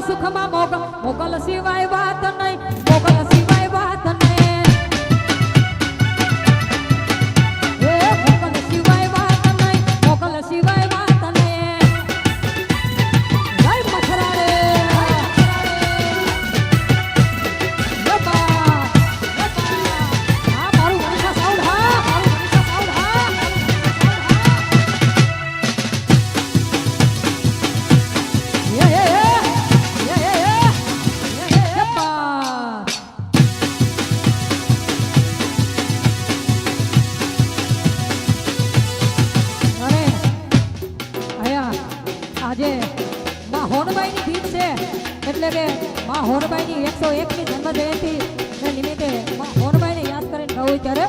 સુખમાં મોગલ સિવાય વાત નહીં, મોગલ સિવાય વાત નહીં. એ મોગલ સિવાય વાત નહીં, મોગલ સિવાય વાત નહીં. જય મથરાળે આજે માં હોનબાઈની ગીત છે એટલે કે માં હોનબાઈની 101મી જન્મ જયંતિ નિમિત્તે માં હોનબાઈને યાદ કરીને ગાવું ત્યારે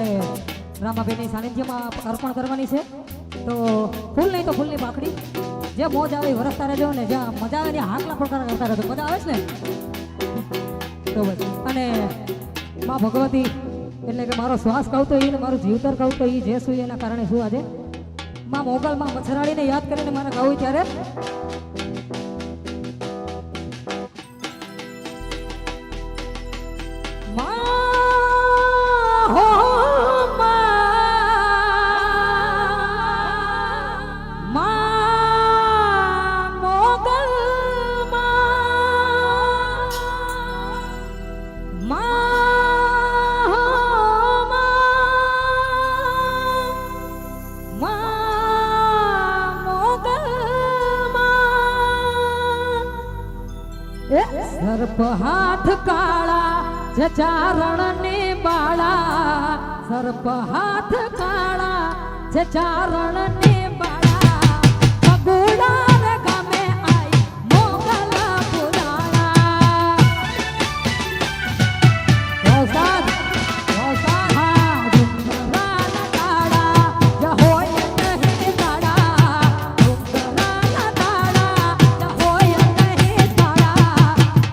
આપણે રામાબેનની સાનિધ્યમાં અર્પણ કરવાની છે. તો ફૂલ નહીં તો ફૂલની પાખડી, જે મોજ આવે વરસતા રહેજો ને જ્યાં મજા આવે ત્યાં હાકલા પડકાર કરતા રહેજો. મજા આવે છે ને? તો બસ. અને માં ભગવતી એટલે કે મારો શ્વાસ કહું તો એ ને મારું જીવતર કહું તો એ જે શું એના કારણે શું આજે માં મોગલમાં મચ્છરાળીને યાદ કરીને મારે ગાવું ત્યારે સર્પ હાથ કાળા ચારણ ને બાળા, સર્પ હાથ કાળા ચારણ ને બાળા, પગુડા રે ગામે આઈ મોગલ પુરાણા. રોસાદ રોસાદ હા ડુંગરા તાળા જ હોય નહીં તાળા, ડુંગરા તાળા જ હોય નહીં તાળા,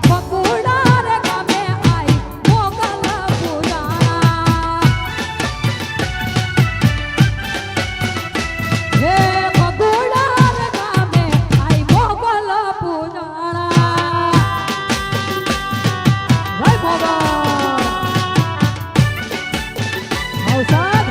પગુડા રે ગામે આઈ મોગલ પુરાણા. હે પગુડા રે ગામે આઈ મોગલ પુરાણા. જય મોગલ હવસાદ.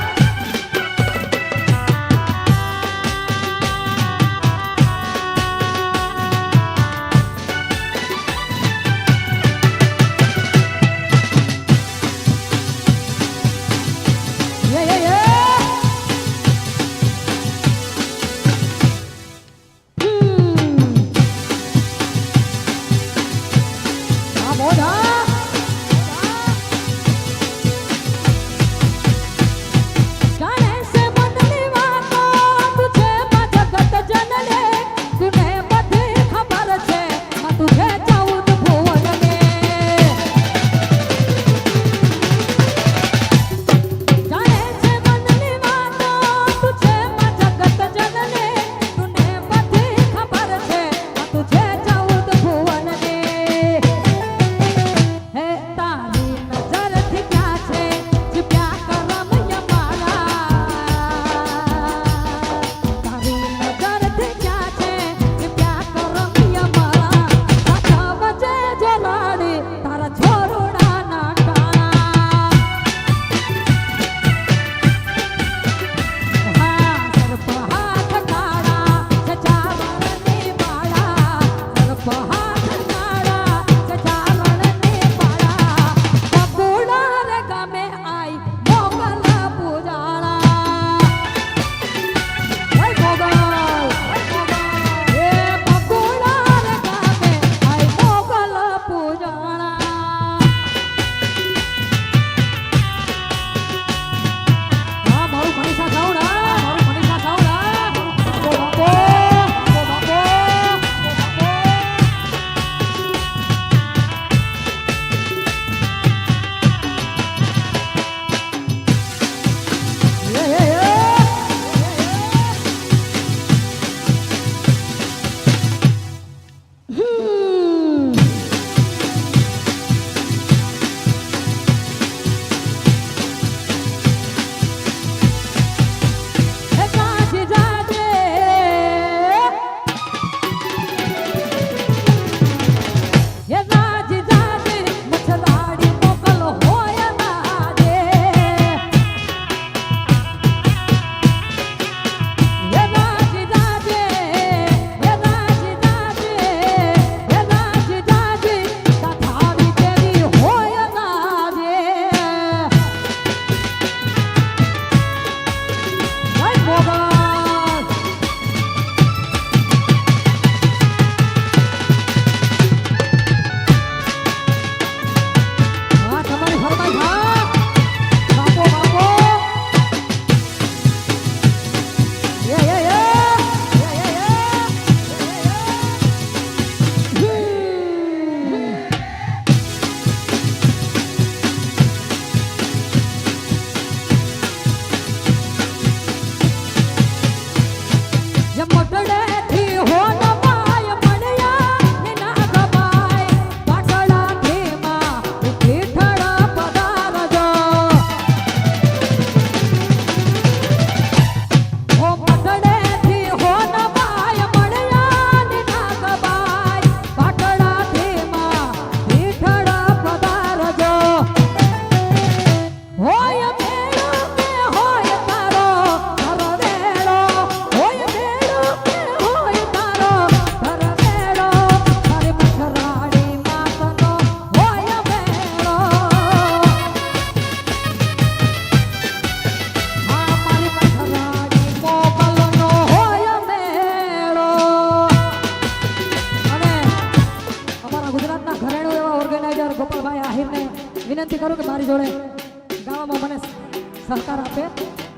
સહકાર આપે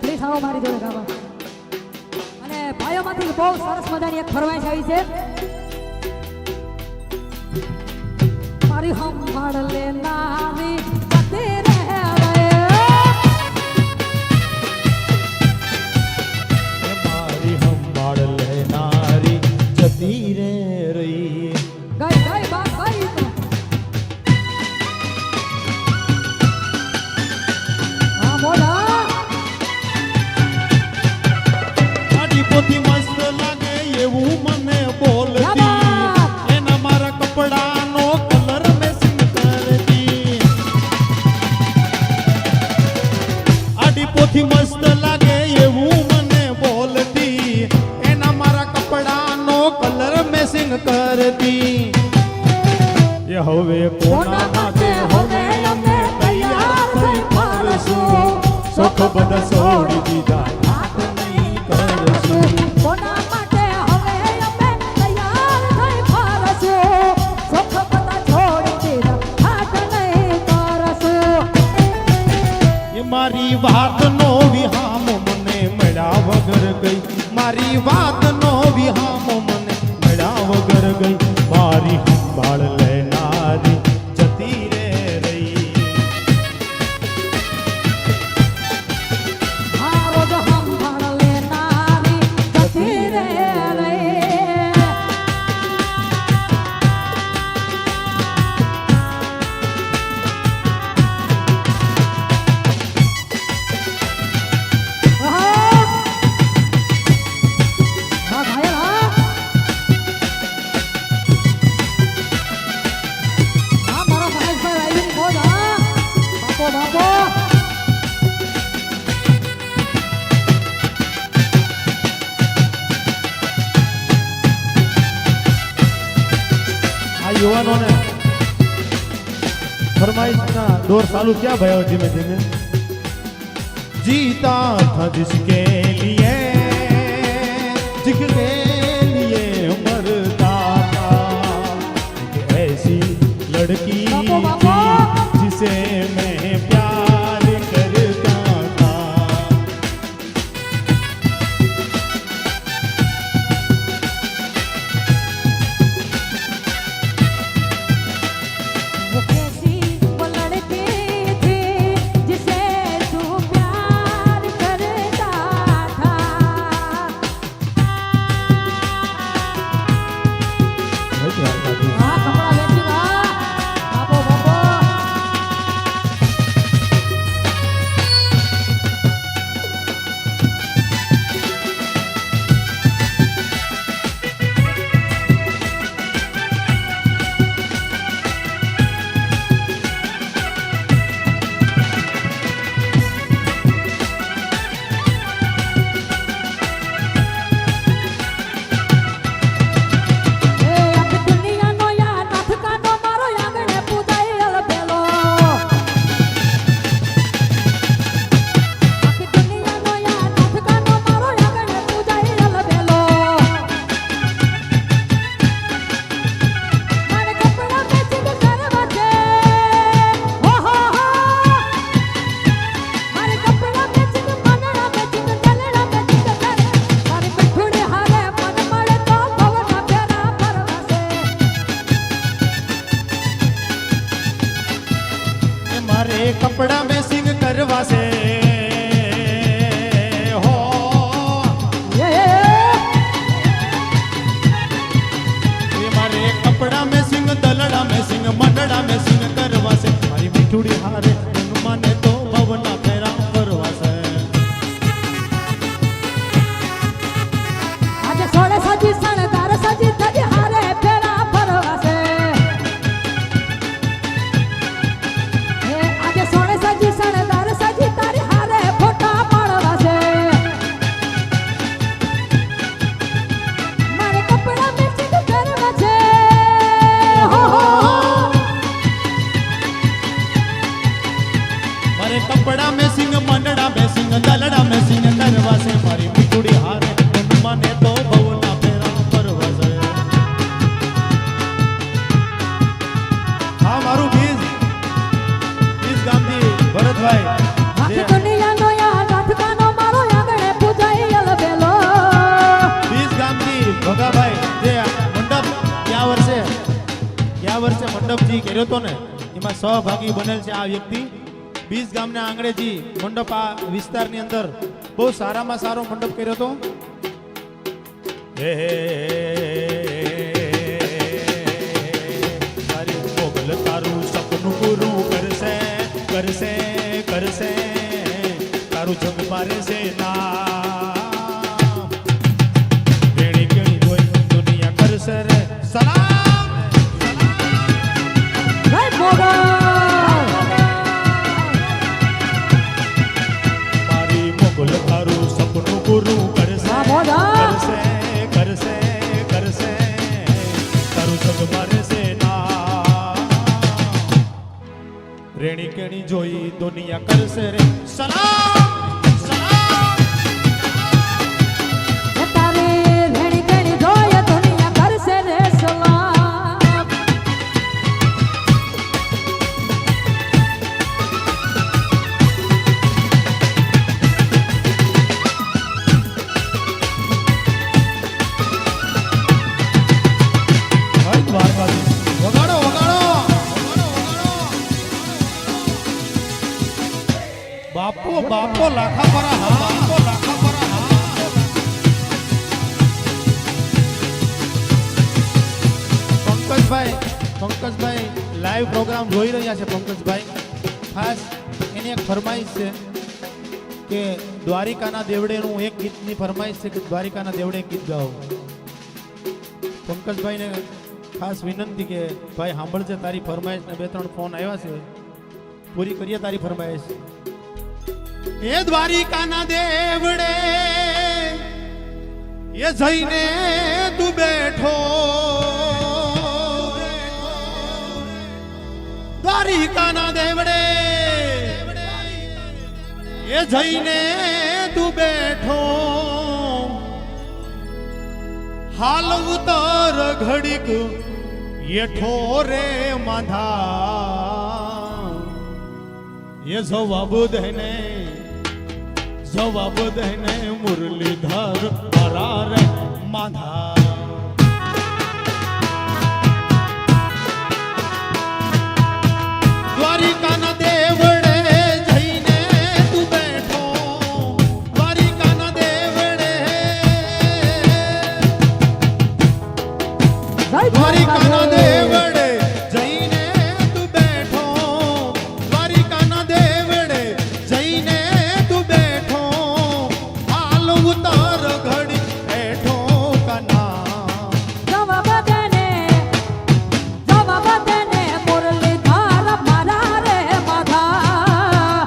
પ્લીઝ આવો મારી જોડે ગાવા. અને ભાઈઓમાંથી બહુ સરસ મજાની એક ફરમાઈશ આવી છે. મારી સંભાળ લેનારી જતી રહે રે. મારી સંભાળ લેનારી જતી રે રહી. ગઈ ગઈ બાપ ગઈ તો. હા બોલા. આડી પોતી મસ્ત લાગે એવું મને બોલતી. એના મારા કપડાનો કલર મેચિંગ કરતી. આડી પોતી મસ્ત લાગે એવું મને બોલતી. એના મારા કપડાનો કલર મેચિંગ કરતી. એ હવે કોના માટે હવે અમે તૈયાર થઈ ફરશું. સુખ બધા છોડી દીધા વાત નહીં કરશું. કોના માટે હવે અમે તૈયાર થઈ ફરશું. સુખ બધા છોડી દીધા હાથ નહીં કરશું. એ મારી વાતનો વિહામો મને મળ્યા વગર ગઈ. મારી વાતનો વિહામો મને મળ્યા વગર ગઈ. મારી સંભાળ લેનારી જતી રે રહી. મારો જ સંભાળ લેનારી જતી રે રે. હા ઘાયલ હા. હા મારો મહેશભાઈ આવીને મોજ હા. બાપો બાપો. આ યુવાનોને ફરમાઈશના દોર ચાલુ ક્યાં ભયો ધીમે ધીમે. जीता था जिसके लिए जिसके लिए मरता था. एक ऐसी लड़की बापो, बापो. थी जिसे मैं प्यार करता था. वो कैसी वो लड़की थी जिसे तू प्यार करता था. હા કપડા વેચી વા. બાપો બાપો. એ આખી દુનિયાનો યાર નાથ કાઢો મારો આંગણે પૂજાયેલ બેલો. આખી દુનિયાનો યાર નાથ કાઢો મારો આંગણે પૂજાયેલ બેલો. મારે કપડાં મેચિંગ કરવા છે. હો હો હો. મારે કપડાં મેચિંગ મનડા મેચિંગ દલડા મેચિંગ કરે. મારી મીઠુડી હારે મન મળે તો ભવના ફેરા ફરવાશે. એ મારે કપડા મેસિંગ કરવા છે. હો એ મારે કપડા મેસિંગ દલડા મેસિંગ મંડળા મેસિંગ કરવા છે. મારી મીઠુડી હારે મન માને તો ભવના ફેરા ફરવા છે. આજે સોળે સજી શણગાર સજી થજી હારે ફેરા ફરવાશે. હે આજે સોળે સજી શણગાર સજી તારી હારે ફોટા પાડવાશે. મારે કપડાં મેચિંગ કરવા છે. હો હો હો. મારે કપડા મેસિંગ મંડળા મેસિંગ દલડા મેસિંગ કરવા છે. મારી મીઠુડી હારે મન માને તો ભવના ફેરા ફરવા છે. હા મારું બીજ ગામથી ભરતભાઈ આખી દુનિયાનો યાર કર્યો હતો ને એમાં સહભાગી બનેલ છે આ વ્યક્તિ બીજ ગામના આંગણેજી મંડપ આ વિસ્તારની અંદર બહુ સારામાં સારો મંડપ કર્યો હતો. તારી મોગલ તારું સપનું પૂરું કરશે કરશે કરશે તારું જગ મારે છે ના કેણી કેણી જોઈ દુનિયા કરશે રે સલામ જય મોગલ મારી મોગલ તારું સપનું પૂરું કરશે હા, મોગલ. કરશે કરશે કરશે તારું જગ મારે છે ના રેણી કેણી જોઈ દુનિયા કરશે રે સલામ સલામ એ તારી રેણી કેણી જોય દુનિયા કરશે રે સલામ. હર દ્વારકાધીશ. વગાડો વગાડો બાપો બાપો લાખા પરા હા બાપો લાખા પરા હા. પંકજભાઈ લાઈવ પ્રોગ્રામ જોઈ રહ્યા છે. પંકજભાઈ ખાસ એની એક ફરમાઈશ છે કે દ્વારિકાના દેવડેનું એક ગીતની ફરમાઈશ છે કે દ્વારિકાના દેવડે એક ગીત ગાઓ. પંકજભાઈને ખાસ વિનંતી કે ભાઈ સાંભળજે તારી ફરમાઈશ ને 2-3 ફોન આવ્યા છે પૂરી કરીએ તારી ફરમાઈશ. એ દ્વારિકાના દેવડે એ જઈને તું બેઠો દ્વારિકાના દેવડે એ જઈને તું બેઠો હાલ ઉતર ઘડીક એઠો રે માધા એ જવાબ દઈને મુરલીધર મારા રે માધા. દ્વારિકાના દેવડે જઈને તું બેઠો દ્વારિકાના દેવડે જય દ્વારિકાના દ્વારકાધીશ. દેવડે જઈને તું બેઠો દ્વારિકાના દેવડે જઈને તું બેઠો હાલ ઉતાર ઘડી બેઠો કના જવાબ દેને મુરલીધર મારા રે માધા.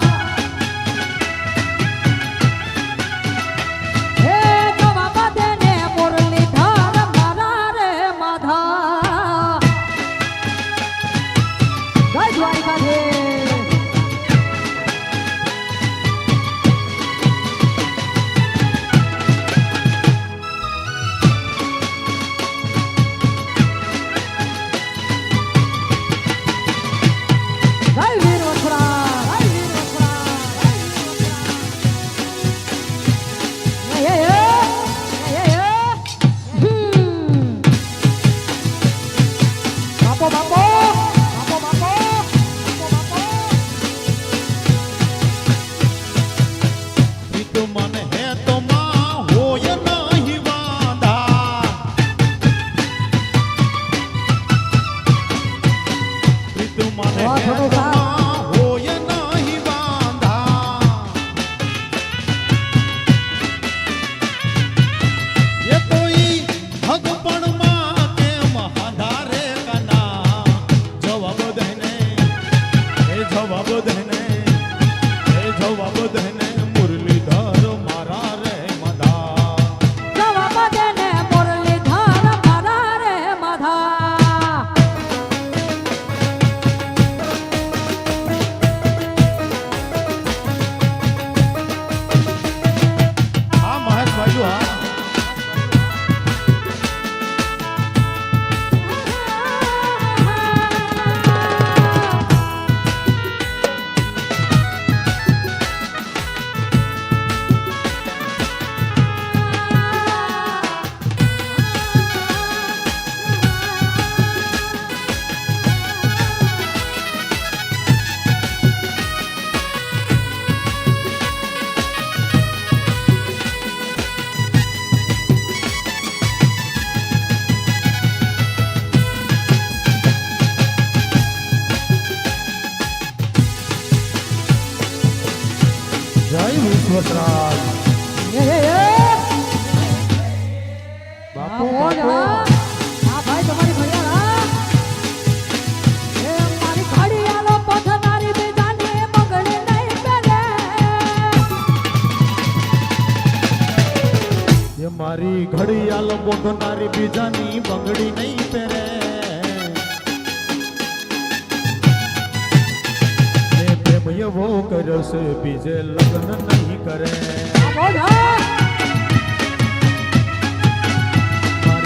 હે જવાબ દેને મુરલીધર મારા રે માધા. જય દ્વારકાધીશ. જય વીર વસુરા, જય વીર વસુરા, જય વીર વસુરા. બાપો બાપો બાપો બાપો બાપો પ્રીત મન હે તો માં હોય નહીં વાંધા પ્રીત મન હે વાહ, તો થોડું માં હોય નહીં વાંધા એ તો ઈ ભગપણમાં કેમ હાંધારે કના જવાબ દઈને એ જવાબ દઈને મુરલીધર મારા વસરાજ બાપુ મોજ હા હા ભાઈ તમારી ફરિયાદ હા એ મારી ઘડિયાળો પથનારી બીજાની મગણી નહીં પેલે એ મારી ઘડિયાળ બોધનારી બીજાની બંગડી નહીં પહેરે એ પ્રેમ એવો કર્યો છે બીજે લગ્ન નહીં કરે મોજ હા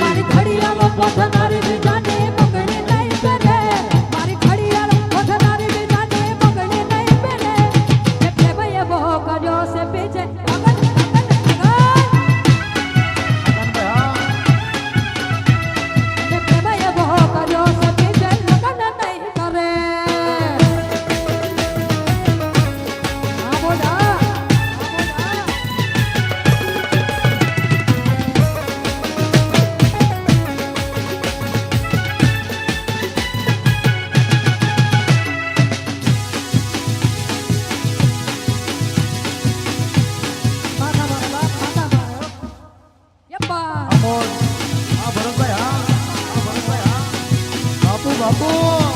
મારી ઘડિયાળો પથનારી બીજાની મગણી નહીં પેલે મારી ઘડિયાળો પથનારી બીજાની મગણી નહીં પેલે એટલે ભાઈ એવો કર્યો છે બીજે બાપુ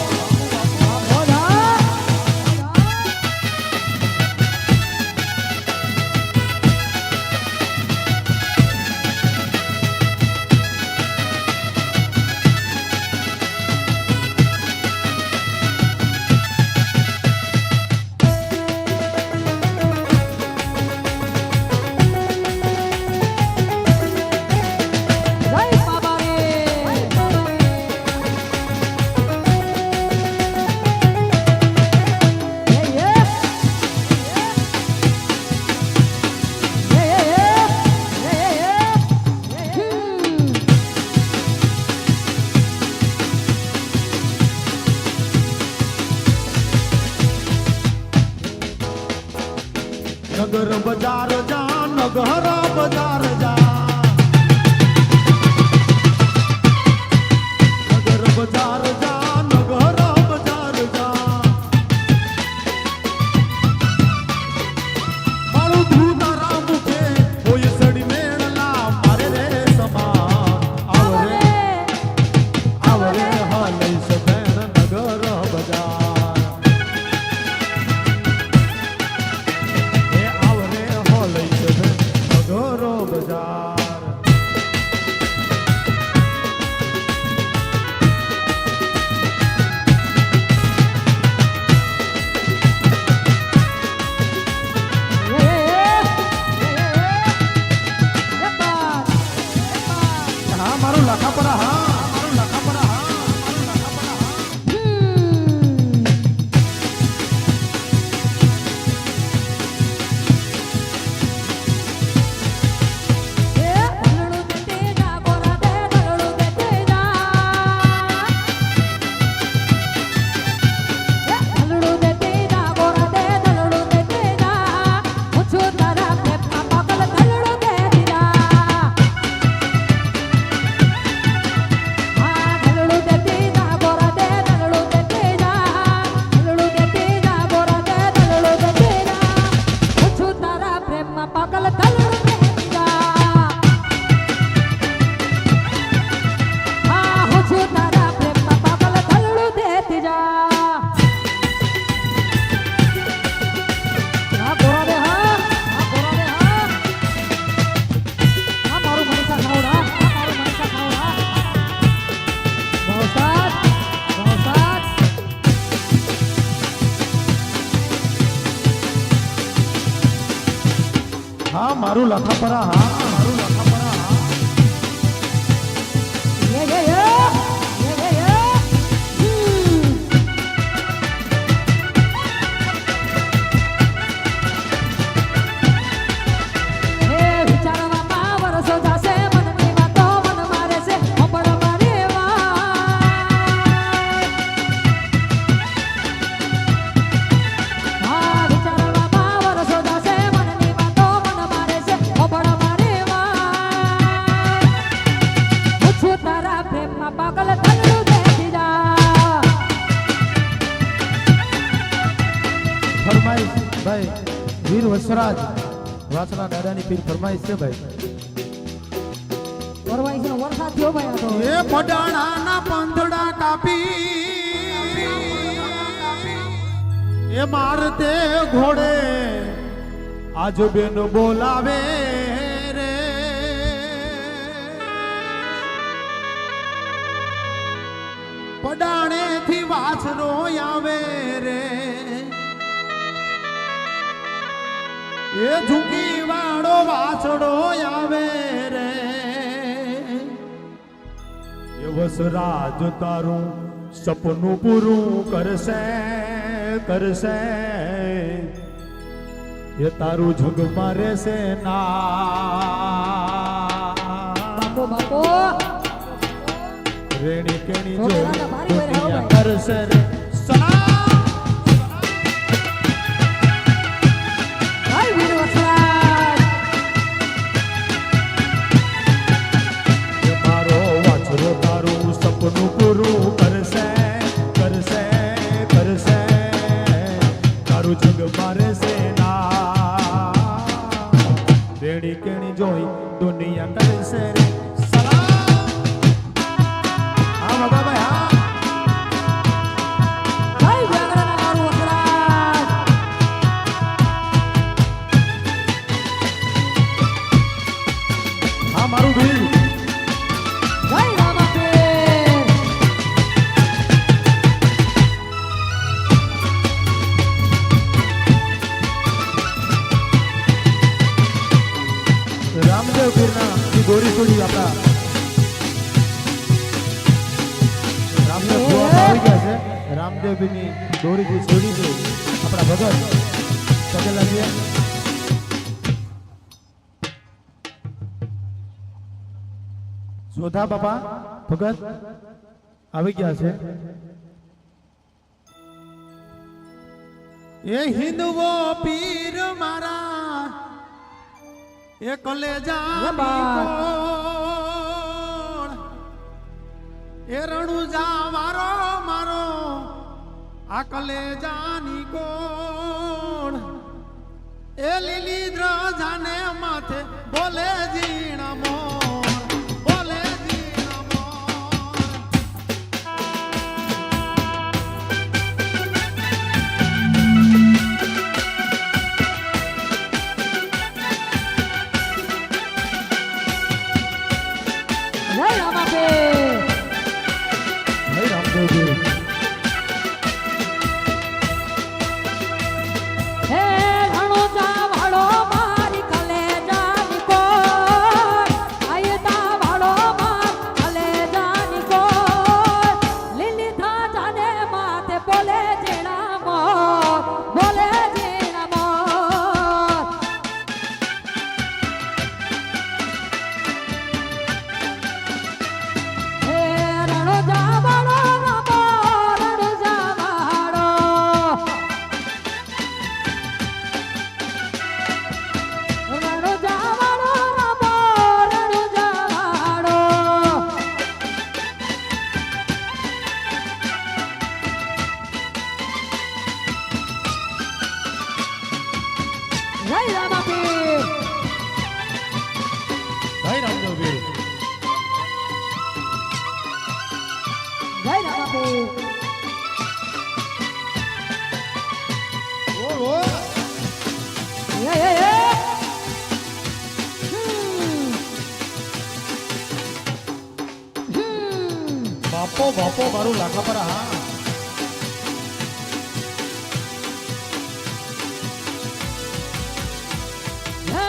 નગર બજાર જા નગર બજાર જા નગર બજાર જા નગર બજાર જા મારું ધૂ તારા મુખે કોઈ સડી મેળલા મારે રે સમા આવરે હાલઈ સબેણ નગર બજાર મારું લખાપરા હા મારું લખાપરા હા મારું લખાપરા હા હા મારું લખાપરા હા મારું લખાપરા હા ભાઈ વીર વસરાજ વાસણા દાદાની પીર ફરમાઈશ છે ભાઈ. વરવાઈ છે વરસાદ થયો ભાઈ આ તો એ પડાણાના પંદડા કાપી એ મારતે ઘોડે આજ બેન બોલાવે રે પડાણે થી વાછરો આવે રે એ ઝુકી વાળો વાછડો આવે રે એ વસરાજ તારું સપનું પૂરું કરશે કરશે એ તારું જગમાં રહેશે ના બાપો બાપો રેણી કેણી જો છોડે રાજા ભારી હોય રે, હો ભાઈ. કરશે રે સલામ ભાઈ વીર વરસાદ એ મારો વાછરો તારું સપનું પૂરું કરશે કરશે કરશે તારું જગમાં રહેશે ના રેણી કેણી જોઈ દુનિયા કરશે રે સલામ હા બાબાભાઈ હા ભાઈ વ્યાગરાના મારું વરસાદ હા મારું વીર જય રામાપીર રામદેવ પીરના ઈ ગોરી છોડી આપણા રામદેવ ભુવા આવી ગયા છે. રામદેવ પીરની દોરી જે છોડી છે આપણા ભગત પગેલા છે. જોધા બાપા ભગત આવી ગયા છે. એ હિંદવો પીર મારા એ કલેજા કોણ એ રણુજા વારો મારો આ કલેજાની કોણ એ લીલી દ્રજાને માથે બોલે જીણા મોર બોલે જીણા મોર જય રામાપીર હે રામદેવજી હે રણુજા વાળો મારી કલેજાની કોર આયતા વાળો માર કલેજાની કોર લીલી ધજાને માથે બોલે જીણા મોર બોલે જીણા મોર હે રણુજા વાળો રામો રણુજા વાળો રણુજા વાળો રામો રણુજા વાળો જય રામાપીર હે રામદેવજી જય રામાપીર ઓ ઓ એ બાપો બાપો મારું લાખા પર હા હે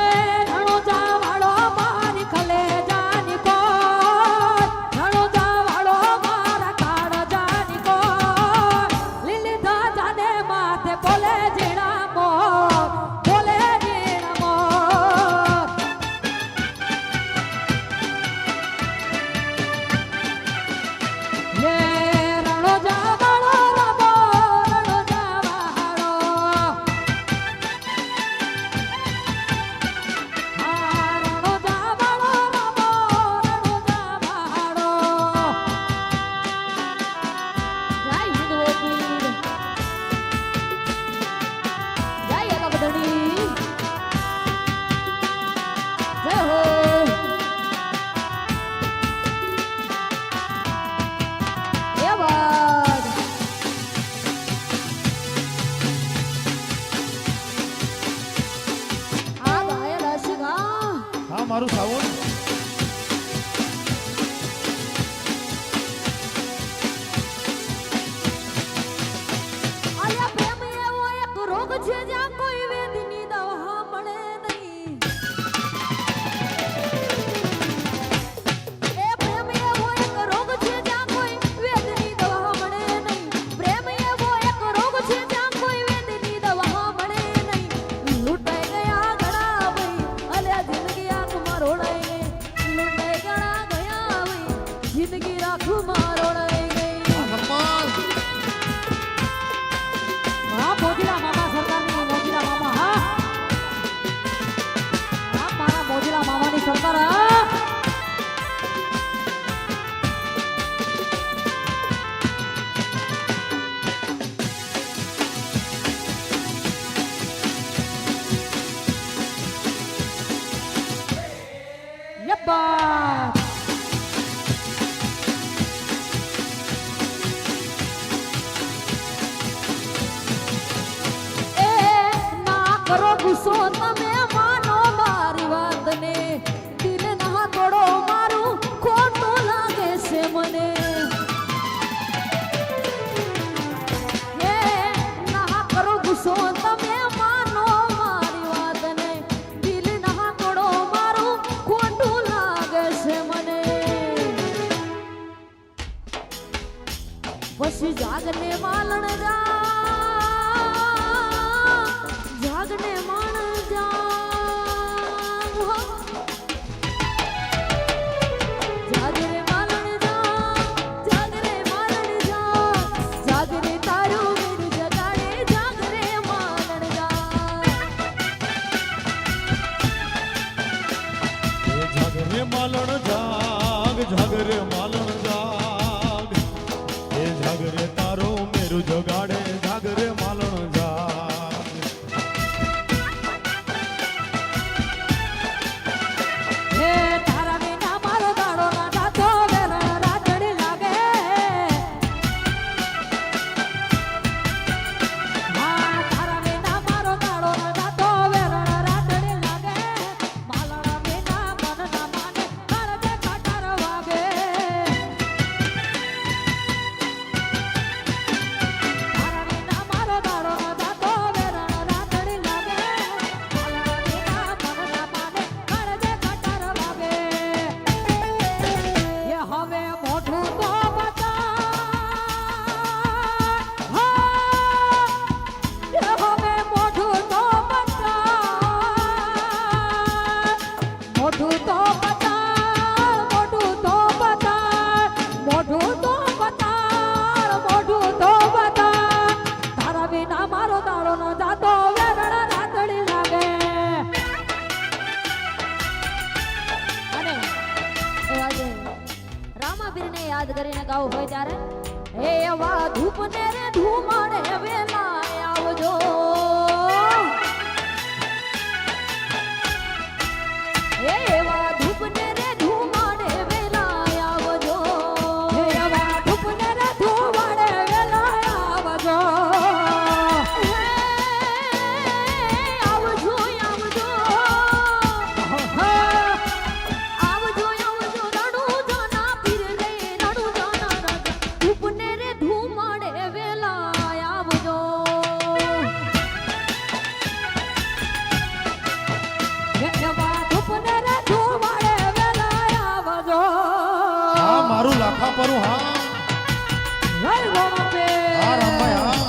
રણુજા વાળો મારી કલેજાની કોર રણુજા વાળો મારા કાળજાની કોર લીલી ધજાને માથે બોલે જીણા મોર બોલે જીણા મોર હે રણુજા મારું સાવણ આયા પ્રેમ એવો એક રોગ છે જ્યાં કોઈ વેદની દવા મળે નહીં. એ પ્રેમ એવો એક રોગ છે જ્યાં કોઈ વેદની દવા મળે નહીં. પ્રેમ એવો એક રોગ છે જ્યાં કોઈ વેદની દવા મળે નહીં. લૂંટાઈ ગયા ઘણા ભાઈ અને જિંદગી આંખમાં રોડાઈ ગઈ. લૂંટાઈ ગયા ભાઈ જિંદગી આંખમાં રોડાઈ ગઈ. હા મોજીલા મામા સરકારની મોજીલા મામા હા હા મારા મોજીલા મામાની સરકાર હા યબ્બા કરો ગુસ્સો તમે માનો મારી વાતને દિલ ના તોડો મારું ખોટું લાગે છે મને એ ના કરો ગુસ્સો તમે માનો મારી વાતને દિલ ના તોડો મારું ખોટું લાગે છે મને પછી જાગને માલણ જા જાગને માણ જાગ હો જાગરે માલણ જાગ જાગરે તારું વીર જગાડે જાગરે માલણ જાગ જાગરે માલણ જાગ જાગરે માલણ જાગ એ જાગરે તારો મેરું જગાડે જાગરે માલણ જાગ હે તારા વિના મારો દાડો ના જાતો વેલા રાતડી લાગે હા તારા વિના મારો દાડો ના જાતો વેલા રાતડી લાગે માલણા વિના મન ના માને કરજે કટાર વાગે તારા વિના મારો દાડો ના જાતો વેલા રાતડી લાગે માલણા વિના મન ના માને કરજે કટાર વાગે એ હવે મોઢું તો બતાડ હા એ હવે મોઢું તો બતાડ મોઢું તો બતાડ મોઢું તો બતાડ મોઢું તો બતાડ મોઢું તો બતાડ તારા વિના મારો દાડો ન જાતો વેરણ રાતડી લાગે અને આજે રામાબીરને યાદ કરીને ગાવું હોય ત્યારે હે એવા ધૂપને રે ધૂમાડે વેલા આવજો હે એવા ધૂપને રે ધૂમાડે વેલા આવજો હે એવા ધૂપને રે ધૂમાડે વેલા આવજો હે આવજો આવજો આવજો આવજો રણુ જાના પીર રે રણુ જાના રાજા ધૂપને રે ધૂમાડે વેલા આવજો એવા ધૂપને રે ધૂમાડે વેલા આવજો હા મારું લાખા પરું હા જય ગોપે હા રામભાઈ હા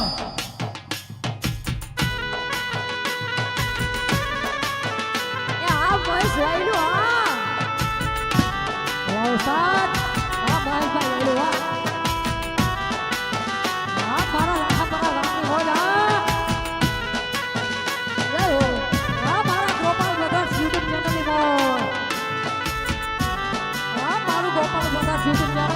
એ આ બસ વાયડું હા વરસાદ આ બસ વાયડું હા હા મારા રામની બોલા જય હો હા મારા ગોપાલ બ્રધર્સ યુટ્યુબ ચેનલની બોલ હા મારું ગોપાલ બ્રધર્સ યુટ્યુબ ચેનલ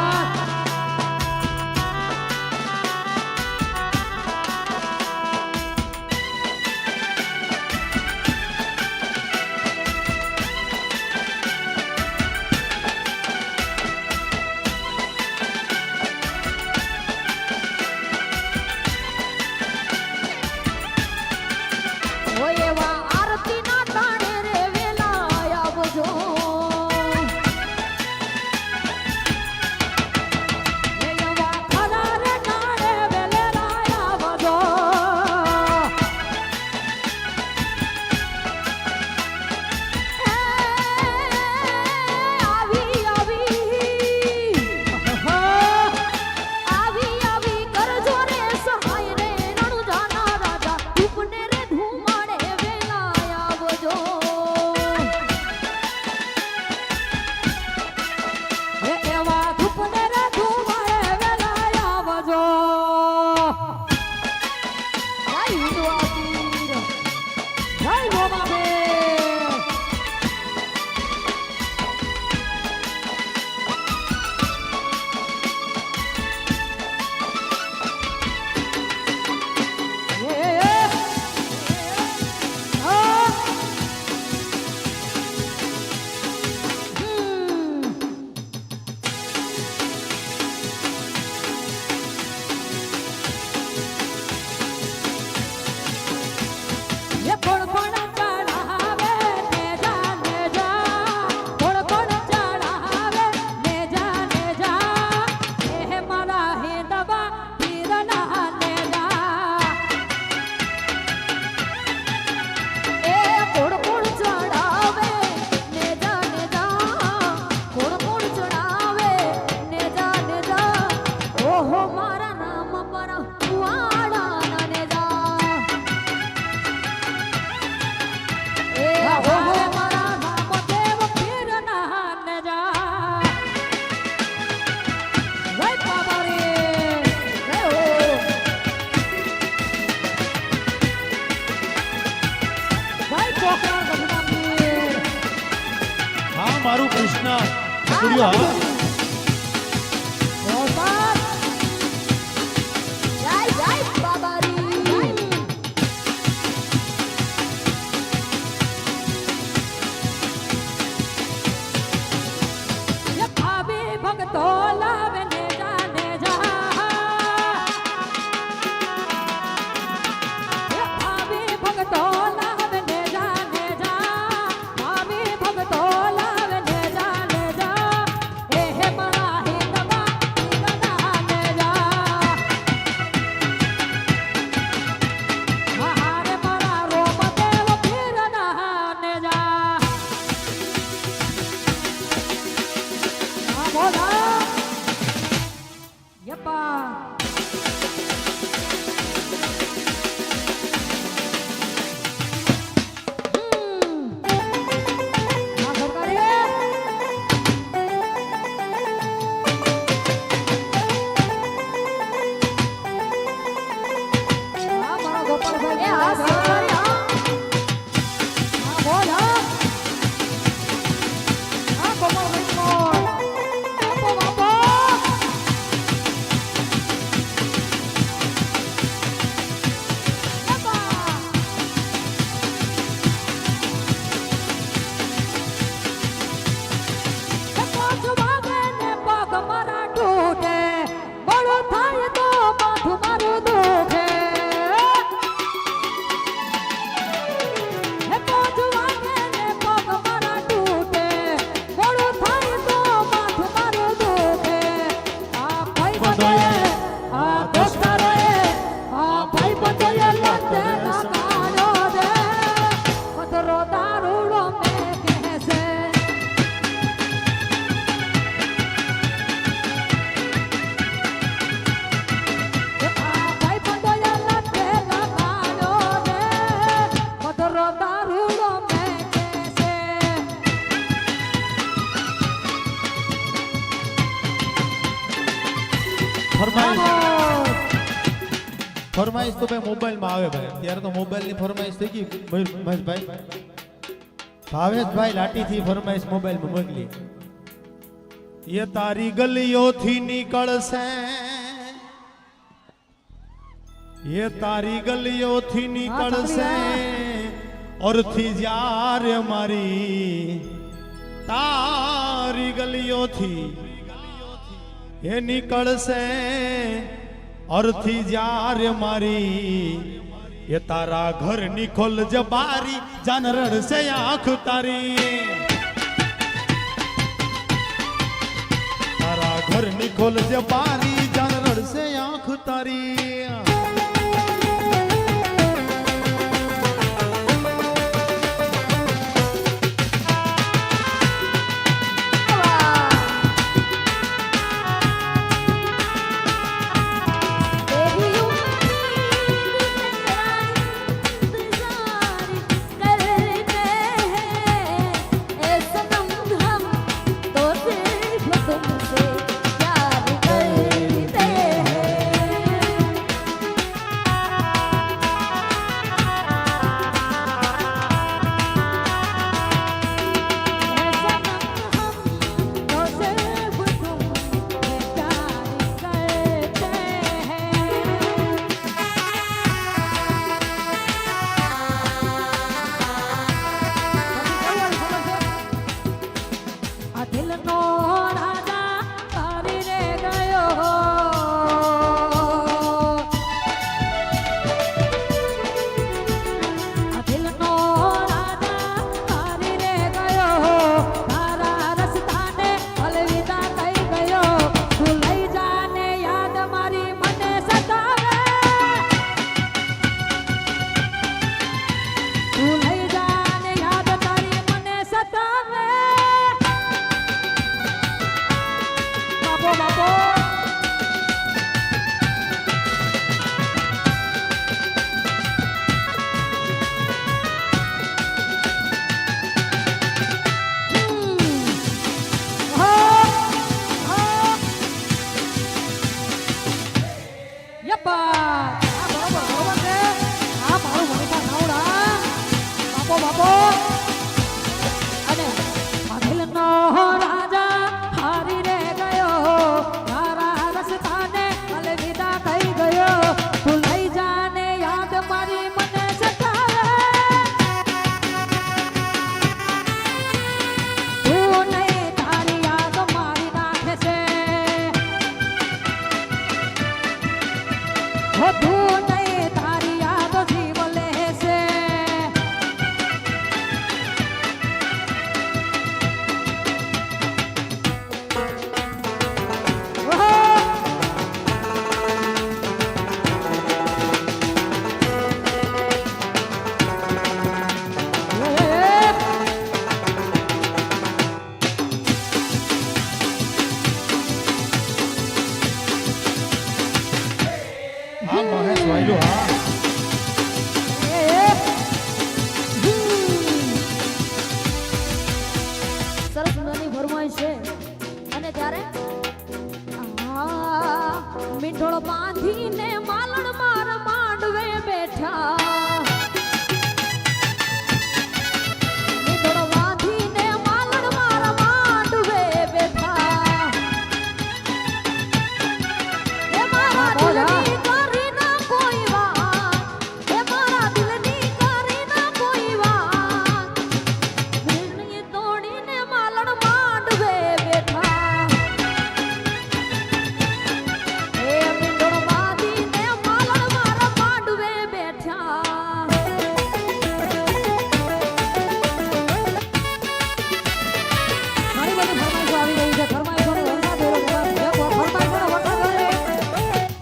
મારું કૃષ્ણ ગુડિયો હા જય જય બાબારી ये भाभी भगतो लावे ने जाने जा ये भाभी भगतो लावे ने जाने जा भाभी भगतो लावे ने जाने जा ए हे मारा हितवा हितनाने जा महारे मारा रोम देव फिर नहाने जा બોલા યપ્પા હા સરકારી હા મારા ગોપાલભાઈ એ હા સરકારી હા હા બોલ હા હા ગોપાલભાઈ બોલ બાપો બાપો દારૂડો મેં કહેશે ફરમાઈશ તો ભાઈ મોબાઈલમાં આવે ભાઈ ત્યારે તો મોબાઈલની ફરમાઈશ થઈ ગઈ મહેશભાઈ ભાવેશભાઈ લાઠીથી ફરમાઈશ મોબાઈલમાં મોકલી ये तारी गलियों निकलશે ये तारी गलियों निकलશે और थी जार मारी तारी गलियों ये निकलશે और थी जार मारी ये तारा घर निखोल जबारी जान रड़से आंख तारी तारा घर निखोल जबारी जान रड़से आंख तारी મીંડોળ બાંધીને માલણ માર માંડવે બેઠા મીંડોળ બાંધીને માલણ માર માંડવે બેઠા એ મારા દિલની કરી ના કોઈ વાત એ મારા દિલની કરી ના કોઈ વાત દિલની તોડીને માલણ માંડવે બેઠા એ મીંડોળ બાંધીને માલણ માર માંડવે બેઠા ઘણી બધી ફરમાઈશો આવી રહી છે ફરમાઈશોને વરસાદ એવો ફરમાઈશોને વરસાદ આવે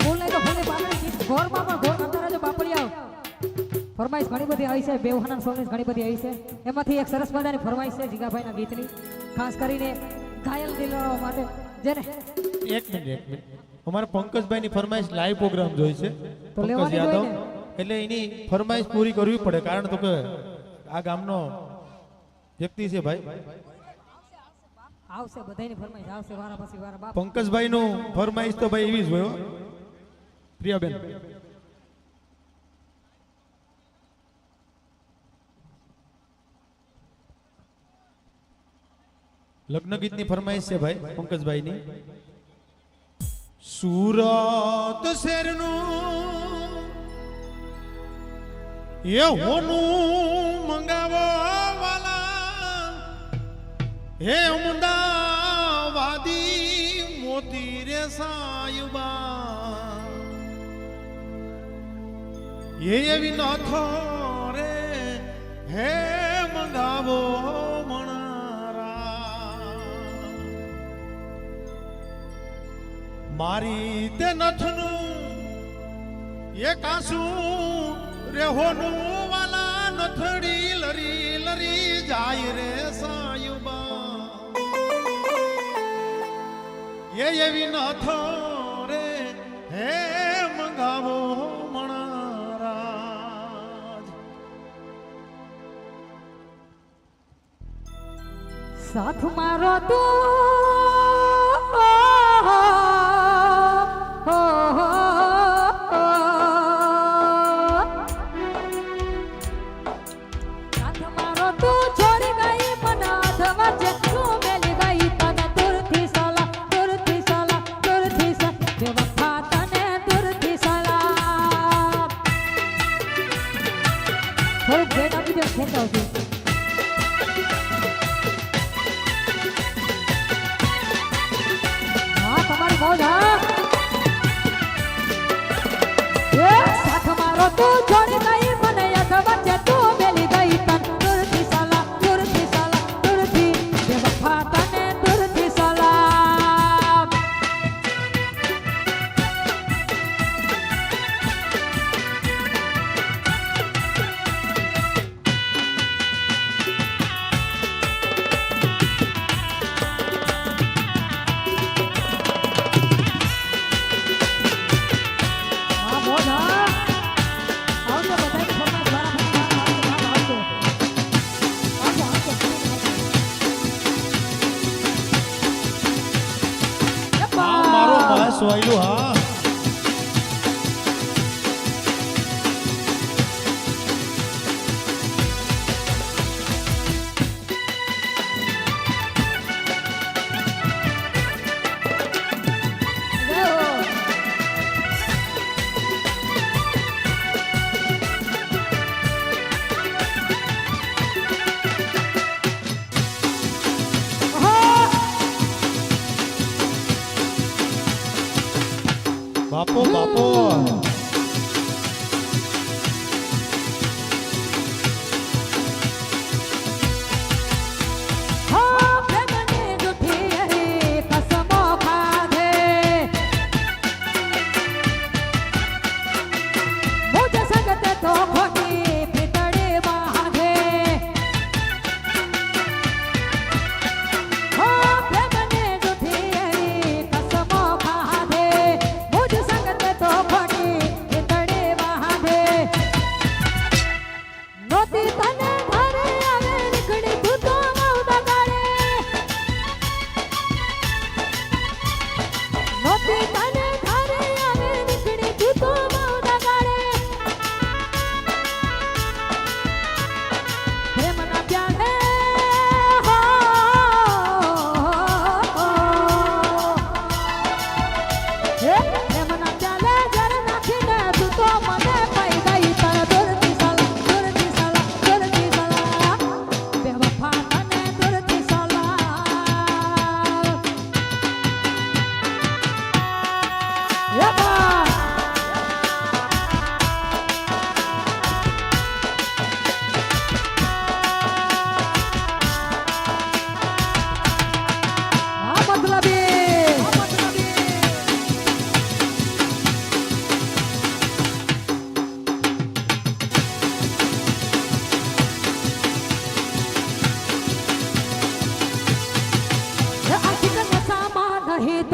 ફૂલ નહીં તો ફૂલની પાપડી ઘોરમાં પણ ઘોર કરતા રહેજો પાપડિયાઓ ફરમાઈશ ઘણી બધી આવી છે બેવહાના સોંગની ઘણી બધી આવી છે એમાંથી એક સરસ મજાની ફરમાઈશ છે જીગાભાઈના ગીતની ખાસ કરીને ઘાયલ દિલવાળાઓ માટે જેને એક મિનિટ અમારા પંકજભાઈની ફરમાઈશ લાઈવ પ્રોગ્રામ જોઈ છે તો પંકજ લેવાની જ હોય યાદવ ને. એટલે એની ફરમાઈશ પૂરી કરવી પડે કારણ તો કે આ ગામનો વ્યક્તિ છે ભાઈ આવશે બધાની ફરમાઈશ આવશે વારા પછી વારા બાપ પંકજભાઈનું ફરમાઈશ તો ભાઈ એવી જ હોય હો. પ્રિયાબેન લગ્ન ગીતની ફરમાઈશ છે ભાઈ પંકજભાઈની સુરત શહેરનું એ હોનું મંગાવો વાલા હે અમદાવાદી મોતી રે સાયુબા એ એવી નાથો રે હે મંગાવો મારી તે નથનું એક આંસુ રેહોનું વાલા નથડી લરી લરી જાય રે સાયુબા એ એવી નથો રે હે મંગાવો મણારાજ સાથ મારો તું સાથ મારો તું છોડી ગઈ મને અધ વચ્ચે તું મેલી ગઈ તને દૂરથી સલાહ દૂરથી સલાહ દૂરથી સલાહ બેવફા તને દૂરથી સલાહ થોડુંક ભેટ આપી દો ખેંચાવજો તમારી મોજ હા એ સાથ મારો તું છોડી ગઈ મને યથ વચ્ચે તું મેલી ગઈ તન દૂરથી સલાહ દૂરથી બેવફા તને દૂરથી સલાહ હા મોજ હા આવજો બધાની ફરમાઈશ વારા આવજો આ મારો માસ વાયલું હા બાપો બાપો પ્રેમની જૂઠી કસમો ખાધે મુજ સંગતે તો ખોટી પીતળી બાંધે પ્રેમની જૂઠી કસમો ખાધે મુજ સંગતે તો ખોટી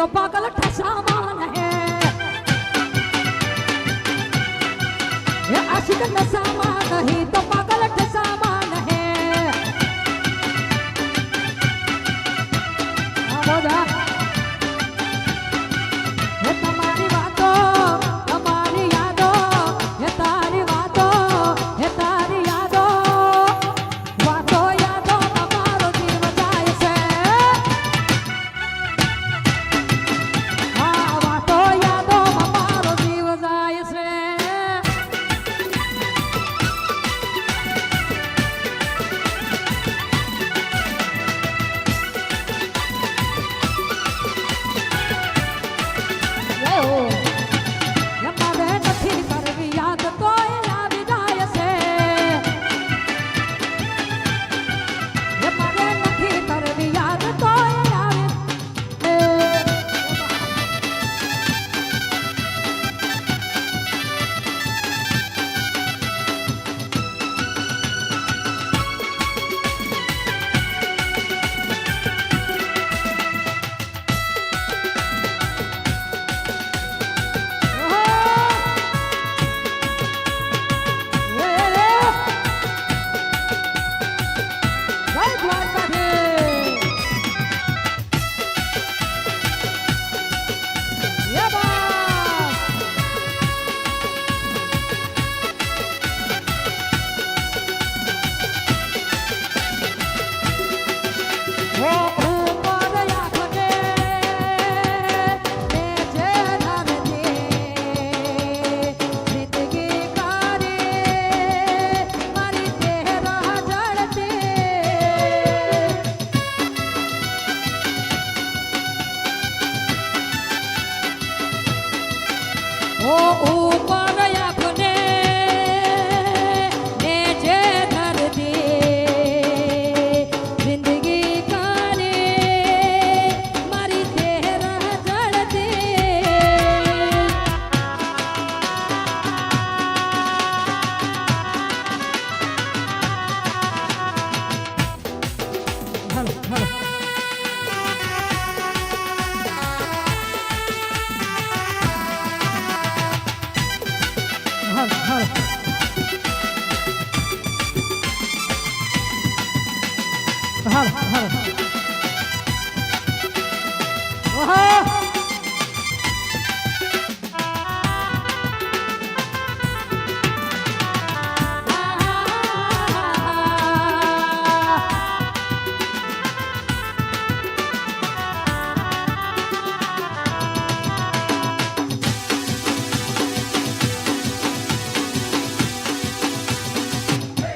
तो पागल ठसामान है ये आशिक नसामा नहीं तो पागल ठसामान है हाँ बोला ये तुम्हारी बातों तुम्हारी यादों ये तारी बातों ये तारी यादों बातों यादों તમારો જીવ જાય છે હા વાતો યાદો મારો જીવ જાય છે મારે નથી કરવી યાદ તોય આવી જાય છે મારે નથી કરવી યાદ તોય આવે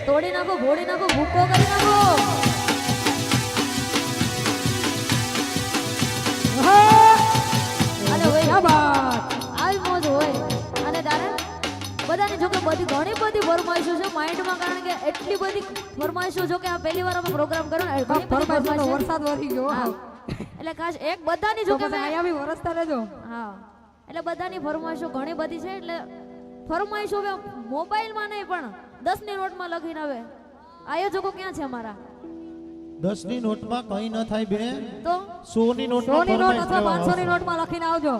તોડી નાખો ભોળી નાખો ભૂકો કરી નાખો અને હોય આવી મોજ હોય અને તારે બધાની જો કે બધી ઘણી બધી ફરમાઈશો છે માઇન્ડમાં કારણ કે એટલી બધી ફરમાઈશો જો કે આ પહેલી વાર અમે પ્રોગ્રામ કર્યો ને ઘણી બધી ફરમાઈશો વરસાદ વરી ગયો હા. એટલે ખાસ એક બધાની જો કે મેં અહીંયા બી વરસતા રહેજો હા એટલે બધાની ફરમાઈશો ઘણી બધી છે એટલે ફરમાઈશો હવે મોબાઈલમાં નહીં પણ 10 ની નોટમાં લખીને આવે આયોજકો ક્યાં છે અમારા 10 ની નોટમાં કઈ ન થાય બેન તો 100 ની નોટમાં 100 ની નોટ અથવા ફરમાઈશ 500 ની નોટમાં લખીને આવજો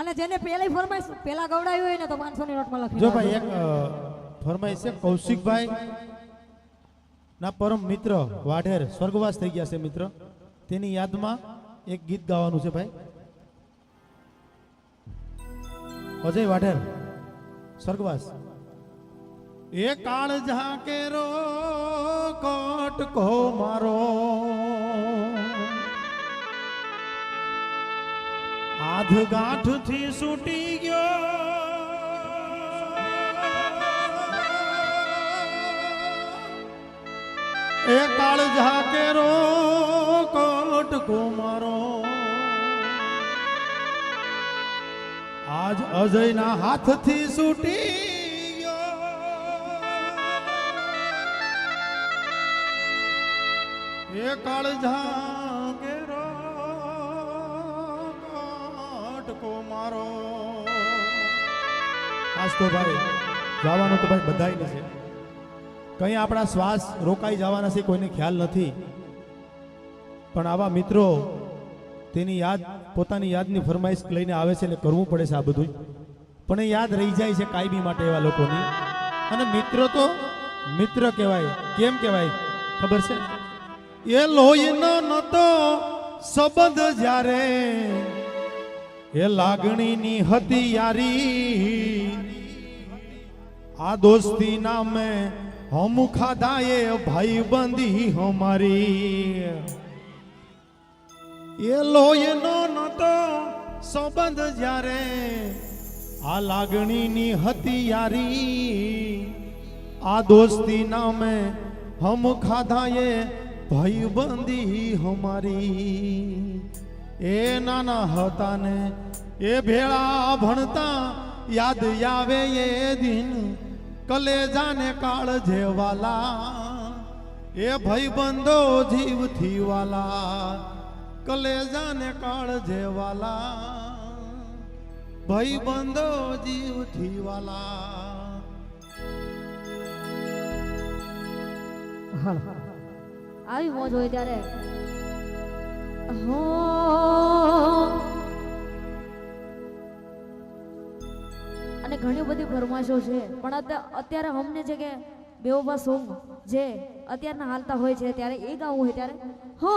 અને જેને પહેલી ફરમાઈશ પહેલા ગવડાવી હોય ને તો 500 ની નોટમાં લખીને જો ભાઈ આવજો. એક ફરમાઈશ છે કૌશિકભાઈ ના પરમ મિત્ર વાઢેર સ્વર્ગવાસ થઈ ગયા છે મિત્ર તેની યાદમાં એક ગીત ગાવાનું છે ભાઈ અજય વાઢેર સ્વર્ગવાસ એ કાળ ઝાકેરો કોટકો મારો આધ ગાંઠ થી છૂટી ગયો એ કાળ ઝાકેરો કોટકો મારો આજ અજયના હાથથી છૂટી ગયો એ કાળ ઝાકેરો કોટકો મારો આજ તો ભાઈ જવાનું તો ભાઈ બધાય છે કઈ આપણા શ્વાસ રોકાઈ જવાના છે કોઈને ખ્યાલ નથી પણ આવા મિત્રો તેની યાદ પોતાની યાદની ફરમાઈશ લઈને આવે છે એટલે કરવું પડે છે આ બધું, પણ એ યાદ રહી જાય છે કાયમી માટે એવા લોકોની. અને મિત્ર તો મિત્ર કહેવાય. કેમ કહેવાય ખબર છે? એ લોહીનો નતો સંબંધ જ્યારે એ લાગણીની હતી યારી, આ દોસ્તી નામે હમ ખાધા એ ભાઈ બંધી હમારી. એ લોહીનો નતો સંબંધ જ્યારે આ લાગણીની હતી યારી, આ દોસ્તી નામે હમ ખાધા એ ભાઈ બંધી હમારી. એ નાના હતા ને એ ભેળા ભણતા યાદ આવે એ દિન, કલેજાને કાળ જેવાલા એ ભાઈ બંધો જીવથી વાલા, કલેજાને કાળ જેવાલા ભાઈ બંધો જીવથી વાલા. હાલ આવી મોજ હોય ત્યારે હો અને ઘણી બધી ફરમાશો છે, પણ અત્યારે અમને છે કે બેવફા સોંગ જે અત્યારના હાલતા હોય છે ત્યારે એ ગાવું હોય ત્યારે હો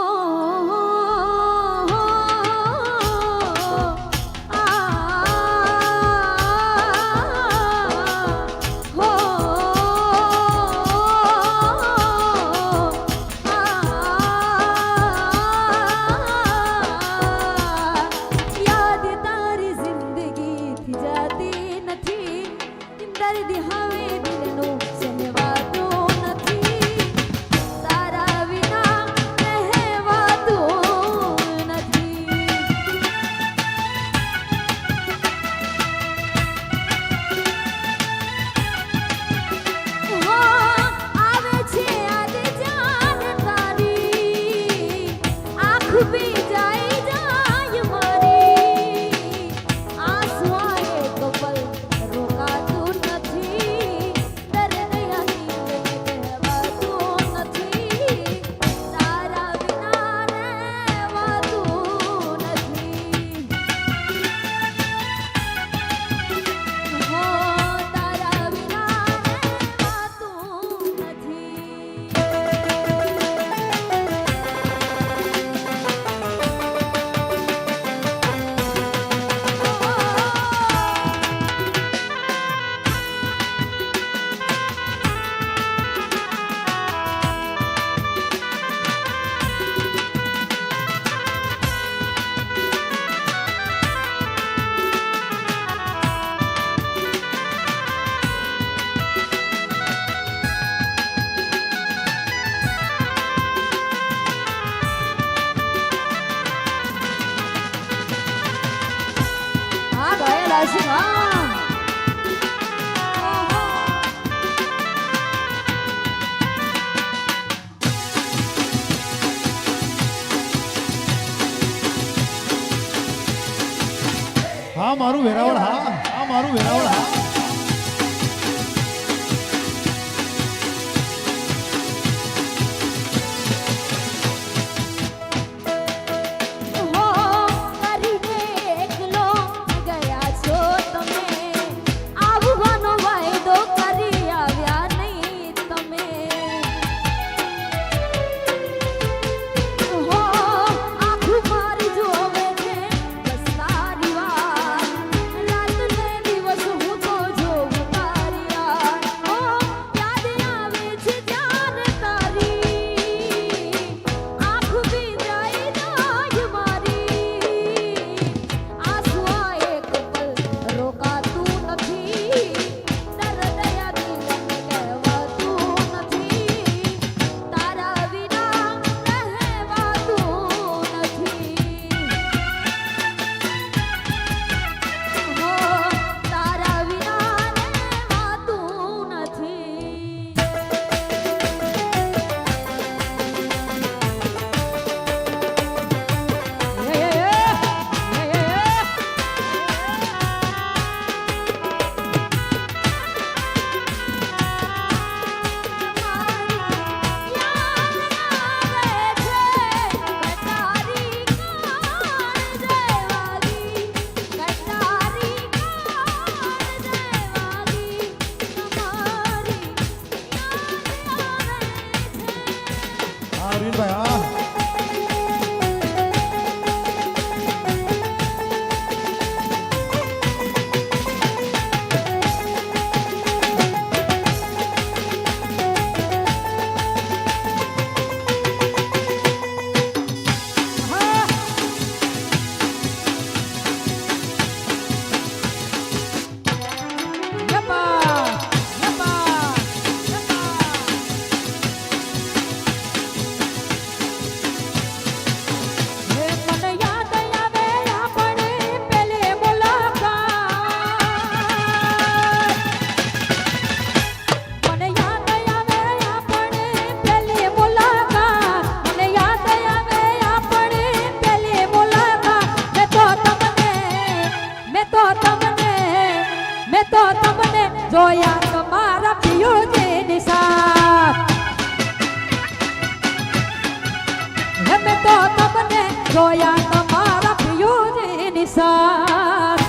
હા મારું વેરાવળ, હા મારું વેરાવળ, હા. રાત ને દિવસ હું તો જોયા તમારા પિયુજીની સાથ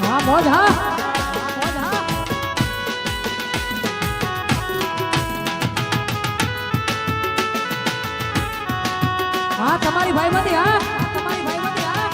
હા મોજ હા હા તમારી ભાઈબંધી હા તમારી ભાઈબંધી હા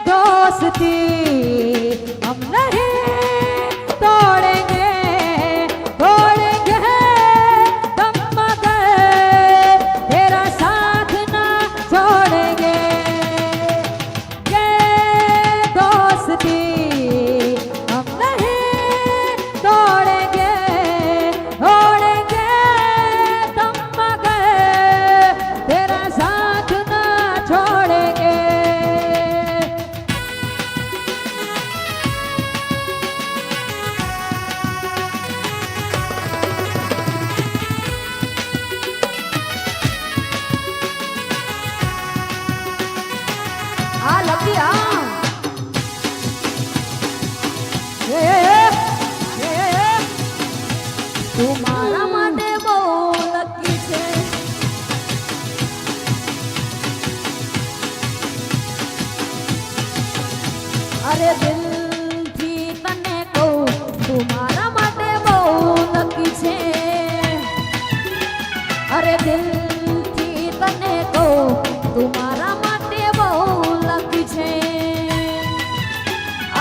दोस्ती हम नहीं तोड़ेंगे तोड़ेंगे दम मगर तेरा साथ ना छोड़ेंगे ये दोस्ती हम नहीं तोड़ेंगे तोड़ेंगे दम मगर तेरा साथ ना छोड़ेंगे આ લકી આ તું મારા માટે બહુ લકી છે અરે દિલથી તને કહું તું મારા માટે બહુ લકી છે અરે દિલથી તને કહું તું મારા માટે બહુ લકી છે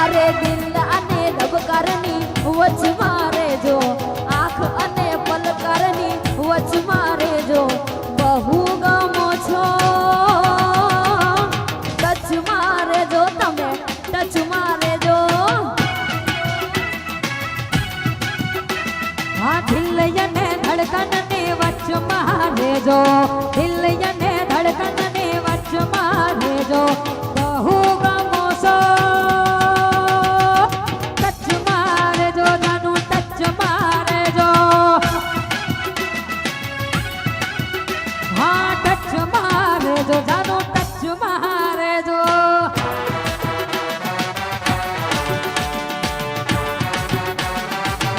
અરે દિલ અને ધબકારની વચમાં રહેજો આંખ અને પલકારની વચમાં રહેજો બહુ ગમો છો ટચમાં રહેજો તમે ટચમાં રહેજો હા દિલ અને ધડકનને વચમાં રહેજો દિલ અને ધડકનને વચમાં રહેજો બહુ ગમો છો ટચમાં રહેજો જાનું ટચમાં રહેજો હા ટચમાં રહેજો જાનું ટચમાં રહેજો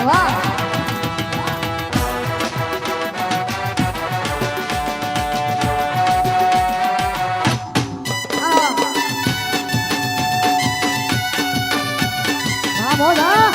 વાહ હા બોલા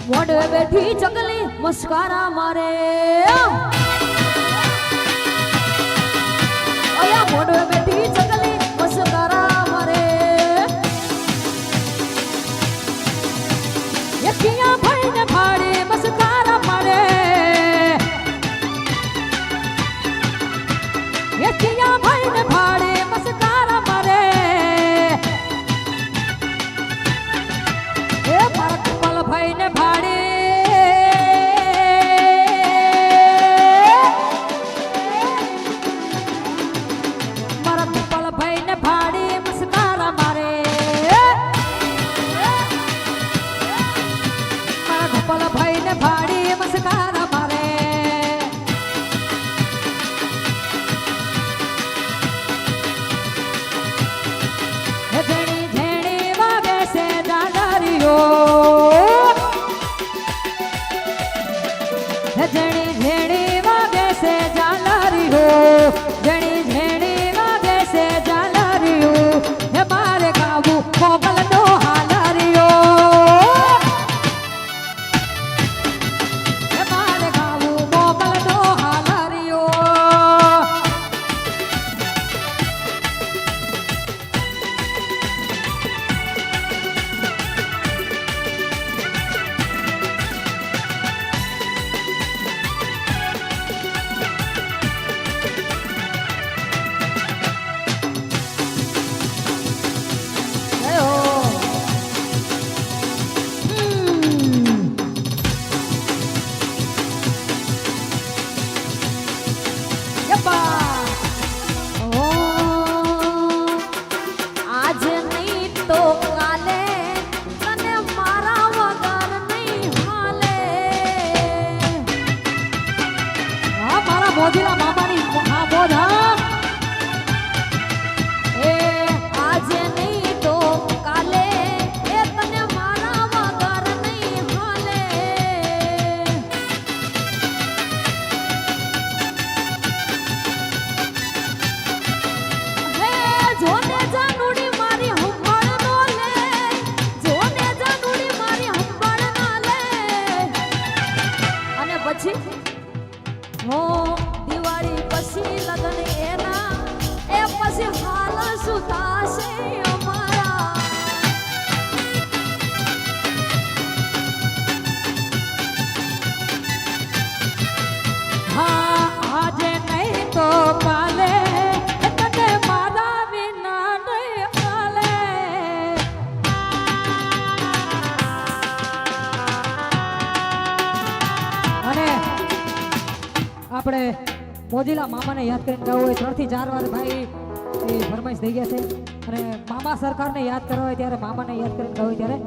મોઢે બેઠી ચકલી મસ્કારા મારે અયા મોઢે બેઠી ચકલી મસ્કારા મારે યકિયા ભાઈને ફાડે મસ્કારા મારે યકિયા ભાઈને ફાડે મસ્કારા મારે એ મારા કપલ ભાઈને ફાડે મારા કપલ ભાઈને ફાડે મસ્કારા મારે મારા કપલ ભાઈને ફાડે મસ્કારા મારે ઝેણી ઝેણી વાગે છે ડાલરીઓ ઝેણી ઝેણી વાગે છે ડાલરીઓ ઝેણી ઝેણી વાગે છે ડાલરીઓ હે મારે કાબુ મોગલનો હાલરીઓ પછી હો દિવાળી પછી લગન એના એ પછી હાલ શું થાશે અમારા હા આજે નહીં તો કાલે તને મારા વિના નહીં હાલે. અને આપણે મોજીલા મામાને યાદ કરીને ગાવું હોય 3 થી 4 વાર ભાઈ એ ફરમાઈશ થઈ ગયા છે. અને મામા સરકારને યાદ કરવા હોય ત્યારે મામાને યાદ કરીને ગાવું હોય ત્યારે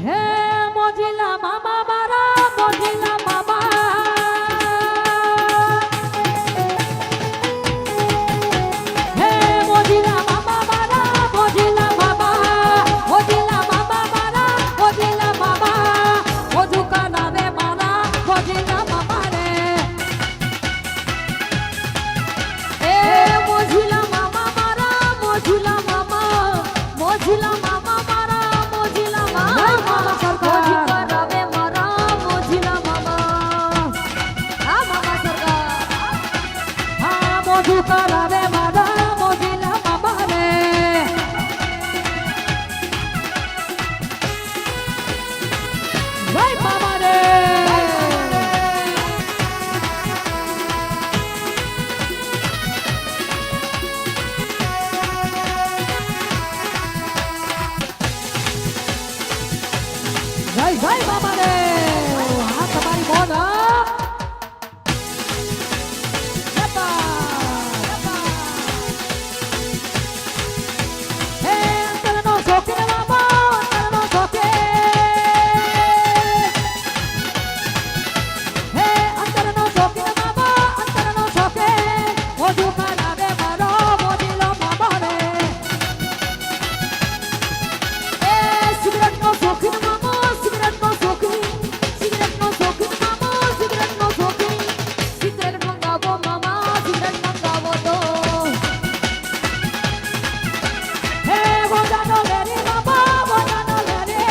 હે મોજીલા મામા મારા મોજીલા મામા હે મોજીલા મામા મારા મોજીલા મામા મોજીલા મામા મારા મોજીલા મામા મોજુ કાનાવે મારા મોજીલા મામા રે એ મોજીલા મામા મારા મોજીલા મામા મોજીલા મામા મારા મોજીલા મામા મામા સરકાર. મોજી કરાવે મારા મોજીલા મામા આ મામા સરકાર હા મોજુ કરાવે મારા મોજીલા મામા રે જય મામા રે. જય જય મામા રે. હા તમારી મોન હા. હે અંતરનો શોખીન મામા અંતરનો શોખીન હે અંતરનો શોખીન મામા અંતરનો શોખીન મોજુ કરાવે મારો મોજીલો મામા રે એ સિગરેટનો શોખીન મામા સિગરેટનો શોખીન સિગરેટનો શોખીન મામા સિગરેટનો શોખીન સિગરેટ મંગાવો મામા સિગરેટ મંગાવો તો હે ગોદાનો લેરી મામા ગોદાનો લેરી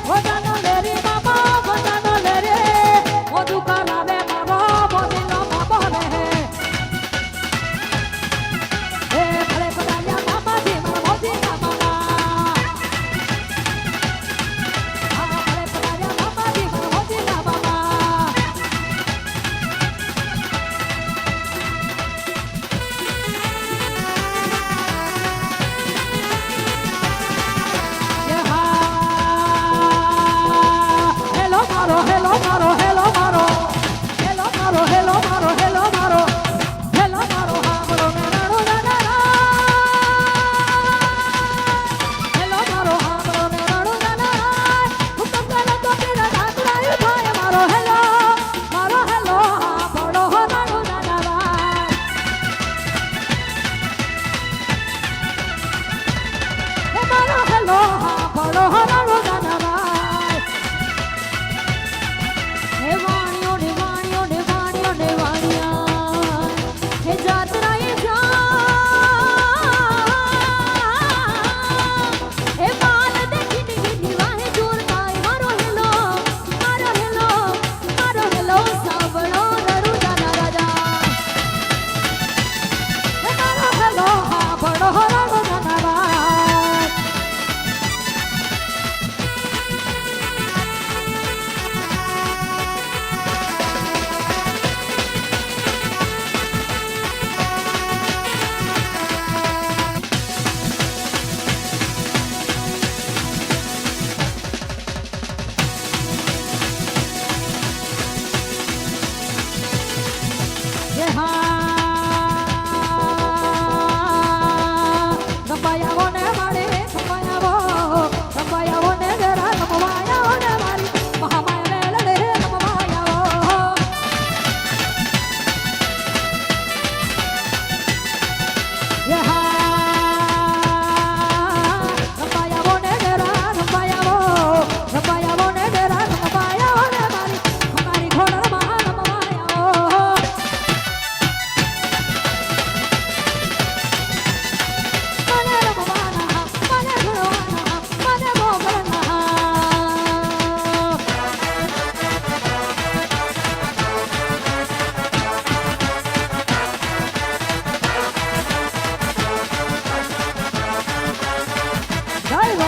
ગોદાનો લેરી મામા ગોદાનો લેરી મોજુ કરાવે મારો મોજીલો મામા રે હે ભલે પધાર્યા મામાજી મારા મોજીલા મામા હા ભલે પધાર્યા મામાજી મારા મોજીલા મામા હેલો મારો હેલો મારો હેલો મારો હેલો મારો હેલો મારો હેલો મારો હેલો મારો હામરો મેરાડો દાદા હેલો મારો હામરો મેરાડો દાદા હુકમ કરે તો તેરા ડાકરાય ભાઈ મારો હેલો હામરો હરાડો દાદા હે મારો હેલો હામરો હરાડો દાદા જય